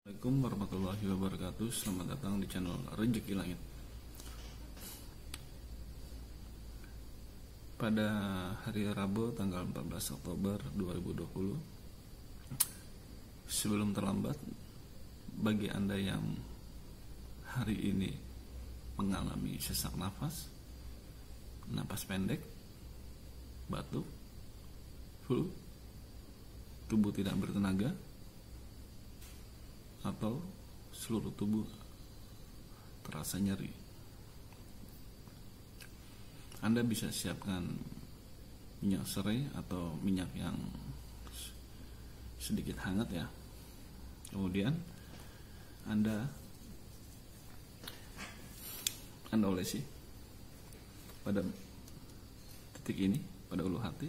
Assalamualaikum warahmatullahi wabarakatuh. Selamat datang di channel Rezeki Langit. Pada hari Rabu tanggal 14 Oktober 2020, sebelum terlambat, bagi Anda yang hari ini mengalami sesak nafas, napas pendek, batuk, flu, tubuh tidak bertenaga, atau seluruh tubuh terasa nyeri, Anda bisa siapkan minyak serai atau minyak yang sedikit hangat ya. Kemudian Anda olesi pada titik ini, pada ulu hati.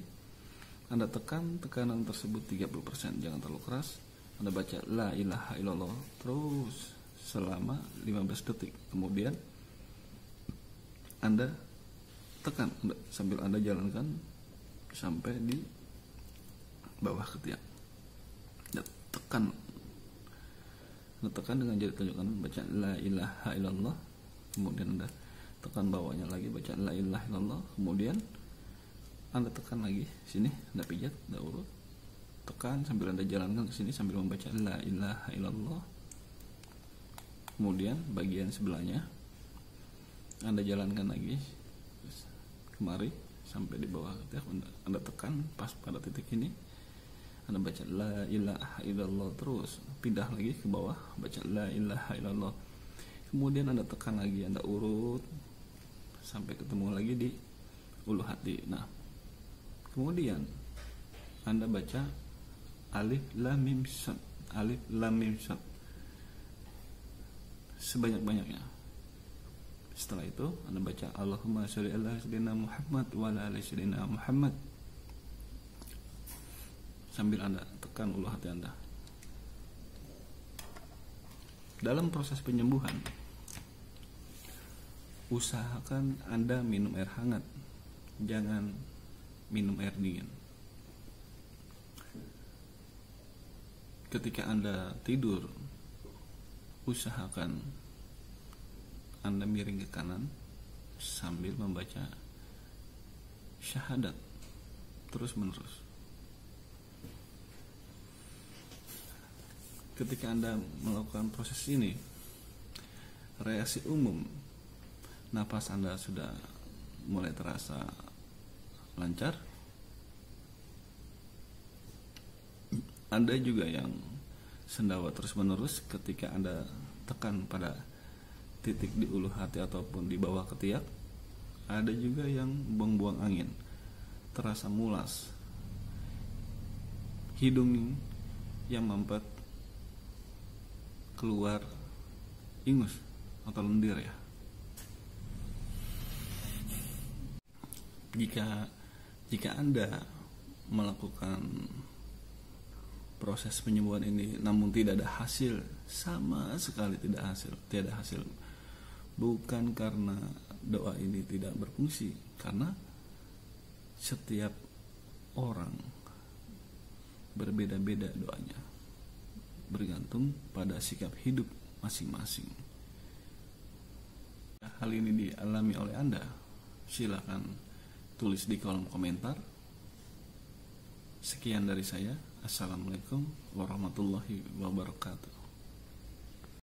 Anda tekan tekanan tersebut 30%, jangan terlalu keras. Anda baca la ilaha illallah terus selama 15 detik. Kemudian Anda tekan sambil Anda jalankan sampai di bawah ketiak. Anda tekan dengan jari telunjuk kanan, baca la ilaha illallah. Kemudian Anda tekan bawahnya lagi, baca la ilaha illallah. Kemudian Anda tekan lagi sini, Anda pijat, Anda urut, tekan sambil Anda jalankan ke sini sambil membaca la ilaha illallah. Kemudian bagian sebelahnya Anda jalankan lagi kemari sampai di bawah ketiak. Anda tekan pas pada titik ini, Anda baca la ilaha illallah, terus pindah lagi ke bawah, baca la ilaha illallah. Kemudian Anda tekan lagi, Anda urut sampai ketemu lagi di ulu hati. Nah, kemudian Anda baca alif lam mim sad, alif lam mim sad sebanyak-banyaknya. Setelah itu Anda baca Allahumma sholli ala sayyidina Muhammad wa ala ali sayyidina Muhammad sambil Anda tekan ulu hati Anda. Dalam proses penyembuhan, usahakan Anda minum air hangat, jangan minum air dingin. Ketika Anda tidur, usahakan Anda miring ke kanan sambil membaca syahadat terus menerus. Ketika Anda melakukan proses ini, reaksi umum napas Anda sudah mulai terasa lancar. Ada juga yang sendawa terus menerus ketika Anda tekan pada titik di ulu hati ataupun di bawah ketiak. Ada juga yang buang-buang angin, terasa mulas, hidung yang mampet keluar ingus atau lendir ya. Jika Anda melakukan proses penyembuhan ini namun tidak ada hasil, sama sekali tiada hasil, bukan karena doa ini tidak berfungsi, karena setiap orang berbeda-beda doanya, bergantung pada sikap hidup masing-masing. Hal ini dialami oleh Anda, silakan tulis di kolom komentar. Sekian dari saya. Assalamualaikum warahmatullahi wabarakatuh.